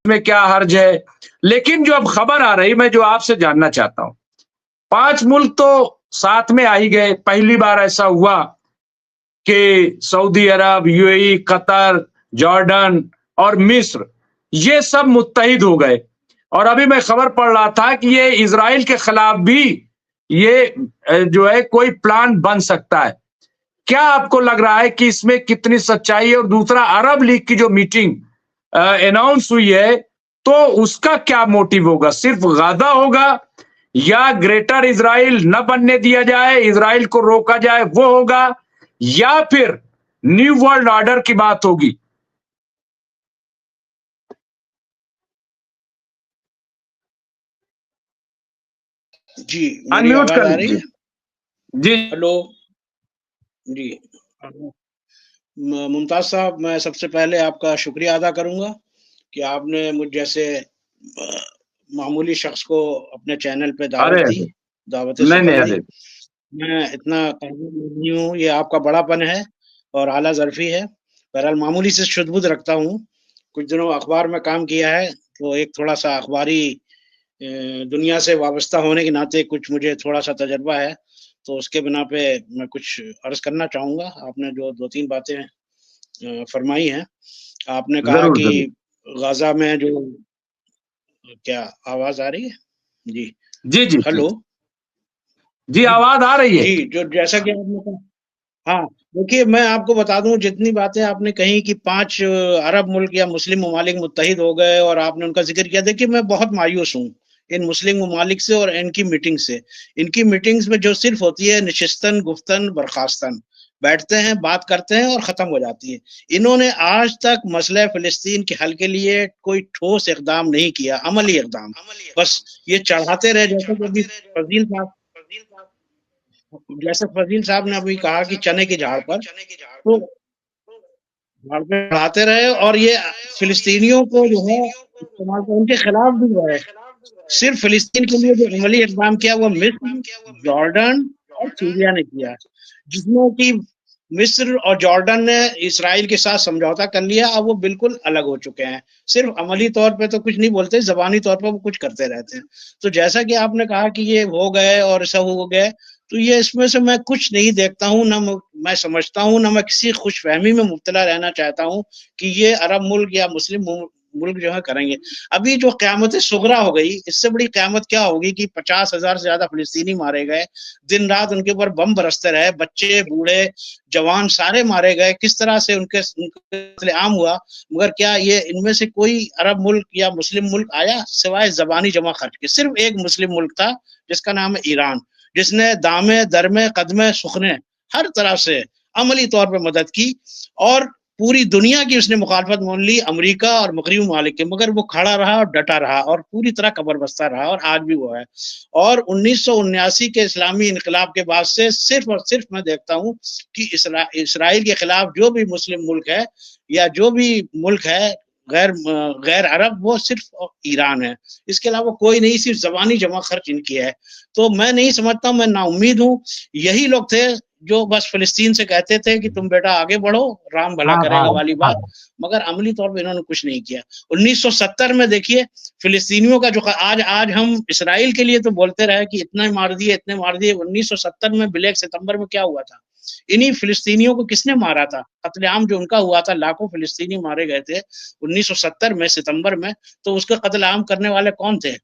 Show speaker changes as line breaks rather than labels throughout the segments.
میں کیا حرج ہے. لیکن جو اب خبر آ رہی میں جو آپ سے جاننا چاہتا ہوں, 5 ملک تو ساتھ میں آ ہی گئے. پہلی بار ایسا ہوا کہ سعودی عرب, you a E, Qatar, Jordan اور مصر یہ سب متحد ہو گئے. اور ابھی میں خبر پڑھ رہا تھا کہ یہ اسرائیل کے خلاف بھی یہ جو ہے کوئی پلان بن سکتا ہے. کیا آپ کو لگ رہا ہے کہ اس میں کتنی سچائی ہے؟ اور دوسرا, عرب لیگ کی جو میٹنگ اناؤنس ہوئی ہے تو اس کا کیا موٹیو ہوگا؟ صرف غزہ ہوگا یا گریٹر اسرائیل نہ بننے دیا جائے, اسرائیل کو روکا جائے, وہ ہوگا, یا پھر نیو ورلڈ آرڈر کی بات ہوگی؟
جی میری
انمیوٹ
آواز
کر
آ رہی
لیجیے.
ہے؟
جی
ہلو جی ممتاز صاحب، میں سب سے پہلے آپ کا شکریہ ادا کروں گا کہ آپ نے مجھ جیسے معمولی شخص کو اپنے چینل پہ دعوت دی، دعوت سفر دی. میں اتنا قابل نہیں ہوں، یہ آپ کا بڑا پن ہے اور اعلیٰ ظرفی ہے. بہرحال معمولی سے شد بدھ رکھتا ہوں. کچھ دنوں اخبار میں کام کیا ہے تو ایک تھوڑا سا اخباری دنیا سے وابستہ ہونے کے ناطے کچھ مجھے تھوڑا سا تجربہ ہے، تو اس کے بنا پہ میں کچھ عرض کرنا چاہوں گا. آپ نے جو 2-3 باتیں فرمائی ہیں، آپ نے کہا کہ غزہ میں جو کیا آواز آ رہی ہے؟ جی
جی جی
ہلو
جی آواز آ رہی ہے.
جی جو جیسا کہ آپ نے کہا، ہاں دیکھیے میں آپ کو بتا دوں جتنی باتیں آپ نے کہی کہ 5 عرب ملک یا مسلم ممالک متحد ہو گئے اور آپ نے ان کا ذکر کیا، دیکھیے میں بہت مایوس ہوں ان مسلم ممالک سے اور ان کی میٹنگ سے. ان کی میٹنگز میں جو صرف ہوتی ہے نشستن گفتن برخاستن، بیٹھتے ہیں بات کرتے ہیں اور ختم ہو جاتی ہے. انہوں نے آج تک مسئلہ فلسطین کے حل کے لیے کوئی ٹھوس اقدام نہیں کیا، عملی اقدام. بس یہ چڑھاتے رہے، جیسے کہ ابھی فضیل صاحب نے ابھی کہا کہ چنے کی جھاڑ پر تو چڑھاتے رہے، اور یہ فلسطینیوں کو جو ہے استعمال کر ان کے خلاف بھی رہے. صرف فلسطین کے لیے جو عملی اقدام کیا وہ مصر، جارڈن اور سیریا نے کیا، جس میں کہ مصر اور جارڈن نے اسرائیل کے ساتھ سمجھوتا کر لیا. اب وہ بالکل الگ ہو چکے ہیں، صرف عملی طور پہ تو کچھ نہیں بولتے، زبانی طور پہ وہ کچھ کرتے رہتے ہیں. تو جیسا کہ آپ نے کہا کہ یہ ہو گئے اور ایسا ہو گئے، تو یہ اس میں سے میں کچھ نہیں دیکھتا ہوں، نہ میں سمجھتا ہوں، نہ میں کسی خوش فہمی میں مبتلا رہنا چاہتا ہوں کہ یہ عرب ملک یا مسلم ملک جو ہے کریں گے. ابھی جو قیامت صغریٰ ہو گئی، اس سے بڑی قیامت کیا ہوگی کہ 50,000 سے زیادہ فلسطینی مارے گئے، دن رات ان کے اوپر بم برستے رہے، بچے بوڑھے جوان سارے مارے گئے، کس طرح سے ان کے قتل عام ہوا. مگر کیا یہ ان میں سے کوئی عرب ملک یا مسلم ملک آیا سوائے زبانی جمع خرچ کے؟ صرف ایک مسلم ملک تھا جس کا نام ہے ایران، جس نے دامے درمے قدمے سخنے ہر طرح سے عملی طور پہ مدد کی، اور پوری دنیا کی اس نے مخالفت مان لی، امریکہ اور مغربی ممالک کے، مگر وہ کھڑا رہا اور ڈٹا رہا اور پوری طرح قبر بستہ رہا، اور آج بھی وہ ہے. اور 1979 کے اسلامی انقلاب کے بعد سے صرف اور صرف میں دیکھتا ہوں کہ اسرائیل کے خلاف جو بھی مسلم ملک ہے یا جو بھی ملک ہے غیر عرب، وہ صرف ایران ہے. اس کے علاوہ کوئی نہیں، صرف زبانی جمع خرچ ان کی ہے. تو میں نہیں سمجھتا، میں نا امید ہوں. یہی لوگ تھے جو بس فلسطین سے کہتے تھے کہ تم بیٹا آگے بڑھو، رام بھلا کرے گا والی بات، مگر عملی طور پہ انہوں نے کچھ نہیں کیا. 1970 میں دیکھیے فلسطینیوں کا جو آج ہم اسرائیل کے لیے تو بولتے رہے کہ اتنے مار دیے اتنے مار دیے، 1970 میں بلیک ستمبر میں کیا ہوا تھا؟ انہی فلسطینیوں کو کس نے مارا تھا؟ قتل عام جو ان کا ہوا تھا، لاکھوں فلسطینی مارے گئے تھے 1970 میں ستمبر میں، تو اس کا قتل عام کرنے والے کون تھے؟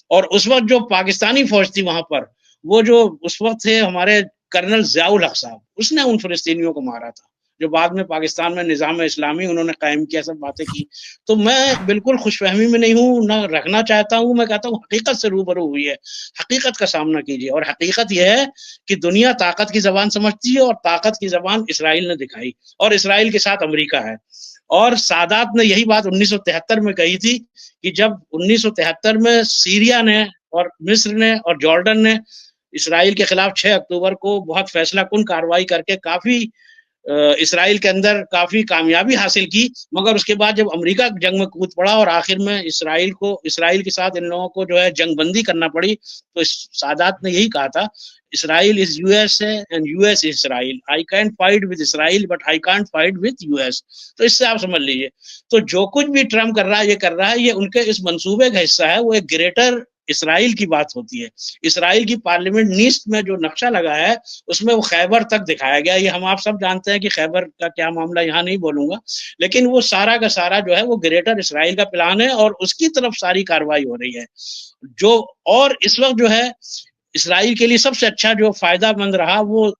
اور اس وقت جو پاکستانی فوج تھی وہاں پر، وہ جو اس وقت تھے ہمارے کرنل ضیاء الحق صاحب، اس نے ان فلسطینیوں کو مارا تھا، جو بعد میں پاکستان میں نظام اسلامی انہوں نے قائم کیا، سب باتیں کی. تو میں بالکل خوش فہمی میں نہیں ہوں، نہ رکھنا چاہتا ہوں. میں کہتا ہوں حقیقت سے روبرو ہوئی ہے، حقیقت کا سامنا کیجیے. اور حقیقت یہ ہے کہ دنیا طاقت کی زبان سمجھتی ہے، اور طاقت کی زبان اسرائیل نے دکھائی، اور اسرائیل کے ساتھ امریکہ ہے. اور سادات نے یہی بات 1973 میں کہی تھی کہ جب 1973 میں سیریا نے اور مصر نے اور جارڈن نے اسرائیل کے خلاف 6 اکتوبر کو بہت فیصلہ کن کارروائی کر کے کافی اسرائیل کے اندر کافی کامیابی حاصل کی، مگر اس کے بعد جب امریکہ جنگ میں کود پڑا اور آخر میں اسرائیل کے ساتھ ان لوگوں کو جو ہے جنگ بندی کرنا پڑی، تو سادات نے یہی کہا تھا Israel is U S A and U S is Israel, I can fight with Israel but I can't fight with U S. تو اس سے آپ سمجھ لیجیے، تو جو کچھ بھی ٹرمپ کر رہا ہے یہ ان کے اس منصوبے کا حصہ ہے. وہ ایک گریٹر اسرائیل کی بات ہوتی ہے. اسرائیل کی پارلیمنٹ نیسٹ میں جو نقشہ لگا ہے اس میں وہ خیبر تک دکھایا گیا. یہ ہم آپ سب جانتے ہیں کہ خیبر کا کیا معاملہ، یہاں نہیں بولوں گا، لیکن وہ سارا کا سارا جو ہے وہ گریٹر اسرائیل کا پلان ہے اور اس کی طرف ساری کاروائی ہو رہی ہے. اور اس وقت جو ہے اسرائیل کے لیے سب سے اچھا جو فائدہ مند رہا وہ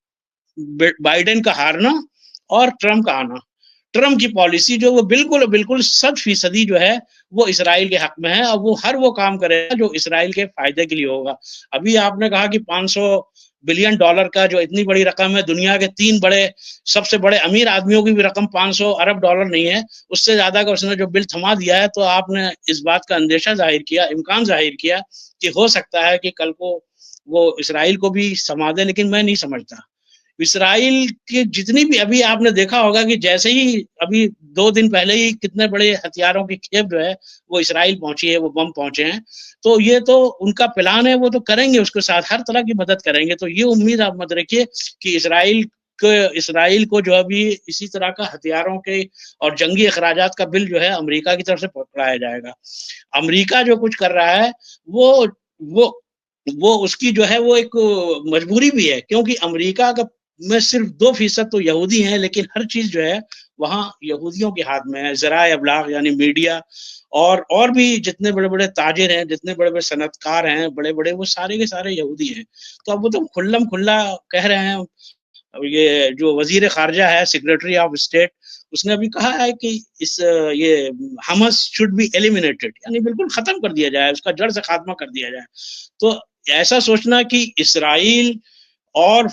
بائیڈن کا ہارنا اور ٹرمپ کا آنا. ٹرمپ کی پالیسی جو وہ بالکل 100% جو ہے وہ اسرائیل کے حق میں ہے، اور وہ ہر وہ کام کرے گا جو اسرائیل کے فائدے کے لیے ہوگا. ابھی آپ نے کہا کہ $500 بلین کا جو اتنی بڑی رقم ہے، دنیا کے 3 سب سے بڑے امیر آدمیوں کی بھی رقم $500 ارب نہیں ہے، اس سے زیادہ کا اس نے جو بل تھما دیا ہے. تو آپ نے اس بات کا اندیشہ ظاہر کیا، امکان ظاہر کیا کہ ہو سکتا ہے کہ کل کو وہ اسرائیل کو بھی سما دے، لیکن میں نہیں سمجھتا. اسرائیل کے جتنی بھی، ابھی آپ نے دیکھا ہوگا کہ جیسے ہی ابھی 2 دن پہلے ہی کتنے بڑے ہتھیاروں کی کھیپ جو ہے وہ اسرائیل پہنچی ہے، وہ بم پہنچے ہیں. تو یہ تو ان کا پلان ہے، وہ تو کریں گے، اس کے ساتھ ہر طرح کی مدد کریں گے. تو یہ امید آپ مت رکھیے کہ اسرائیل کو جو ابھی اسی طرح کا ہتھیاروں کے اور جنگی اخراجات کا بل جو ہے امریکہ کی طرف سے پکڑایا جائے گا. امریکہ جو کچھ کر رہا ہے وہ اس کی جو ہے وہ ایک مجبوری بھی ہے، کیونکہ امریکہ کا میں صرف 2% تو یہودی ہیں، لیکن ہر چیز جو ہے وہاں یہودیوں کے ہاتھ میں ہے. ذرائع ابلاغ یعنی میڈیا اور بھی جتنے بڑے بڑے تاجر ہیں، جتنے بڑے بڑے صنعت کار ہیں، بڑے بڑے، وہ سارے کے سارے یہودی ہیں. تو اب وہ تو کھلا کہہ رہے ہیں. یہ جو وزیر خارجہ ہے، سیکریٹری آف اسٹیٹ، اس نے ابھی کہا ہے کہ یہ حماس شوڈ بی ایلیمینیٹڈ، یعنی بالکل ختم کر دیا جائے، اس کا جڑ سے خاتمہ کر دیا جائے. تو ایسا سوچنا کہ اسرائیل اور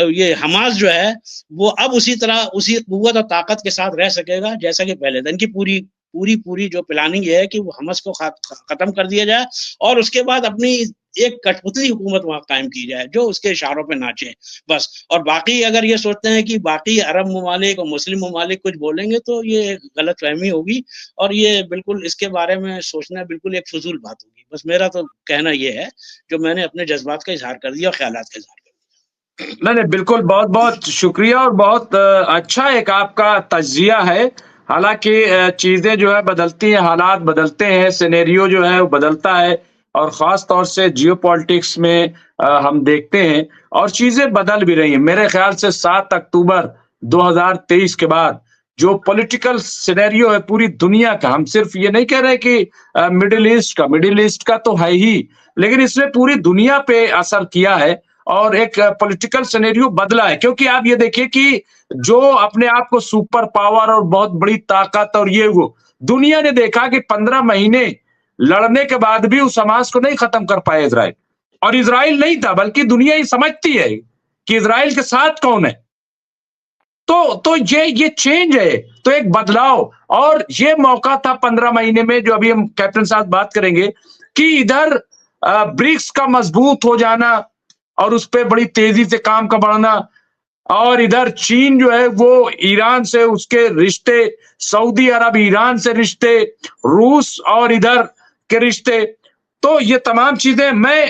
یہ حماس جو ہے وہ اب اسی قوت اور طاقت کے ساتھ رہ سکے گا جیسا کہ پہلے. ان کی پوری جو پلاننگ یہ ہے کہ وہ حماس کو ختم کر دیا جائے اور اس کے بعد اپنی ایک کٹپتلی حکومت وہاں قائم کی جائے جو اس کے اشاروں پہ ناچے بس. اور باقی اگر یہ سوچتے ہیں کہ باقی عرب ممالک اور مسلم ممالک کچھ بولیں گے تو یہ غلط فہمی ہوگی، اور یہ بالکل اس کے بارے میں سوچنا بالکل ایک فضول بات ہوگی. بس میرا تو کہنا یہ ہے جو میں نے اپنے جذبات کا اظہار کر دیا اور خیالات کا اظہار کر دیا.
نہیں بالکل، بہت بہت شکریہ، اور بہت اچھا ایک آپ کا تجزیہ ہے. حالانکہ چیزیں جو ہے بدلتی ہیں، حالات بدلتے ہیں، سینیریو جو ہے وہ بدلتا ہے، اور خاص طور سے جیو پالیٹکس میں ہم دیکھتے ہیں اور چیزیں بدل بھی رہی ہیں. میرے خیال سے 7 اکتوبر 2023 کے بعد جو پولیٹیکل سینیریو ہے پوری دنیا کا، ہم صرف یہ نہیں کہہ رہے کہ مڈل ایسٹ کا تو ہے ہی، لیکن اس نے پوری دنیا پہ اثر کیا ہے اور ایک پولیٹیکل سینیریو بدلا ہے. کیونکہ آپ یہ دیکھیں کہ جو اپنے آپ کو سپر پاور اور بہت بڑی طاقت اور وہ دنیا نے دیکھا کہ 15 مہینے لڑنے کے بعد بھی اس حماس کو نہیں ختم کر پائے اسرائیل. اور اسرائیل نہیں تھا بلکہ دنیا یہ سمجھتی ہے کہ اسرائیل کے ساتھ کون ہے. تو یہ چینج ہے، تو ایک بدلاؤ. اور یہ موقع تھا 15 مہینے میں، جو ابھی ہم کیپٹن صاحب بات کریں گے، کہ ادھر برکس کا مضبوط ہو جانا اور اس پہ بڑی تیزی سے کام کا بڑھنا، اور ادھر چین جو ہے وہ ایران سے اس کے رشتے، سعودی عرب ایران سے رشتے، روس اور ادھر کے رشتے. تو یہ تمام چیزیں میں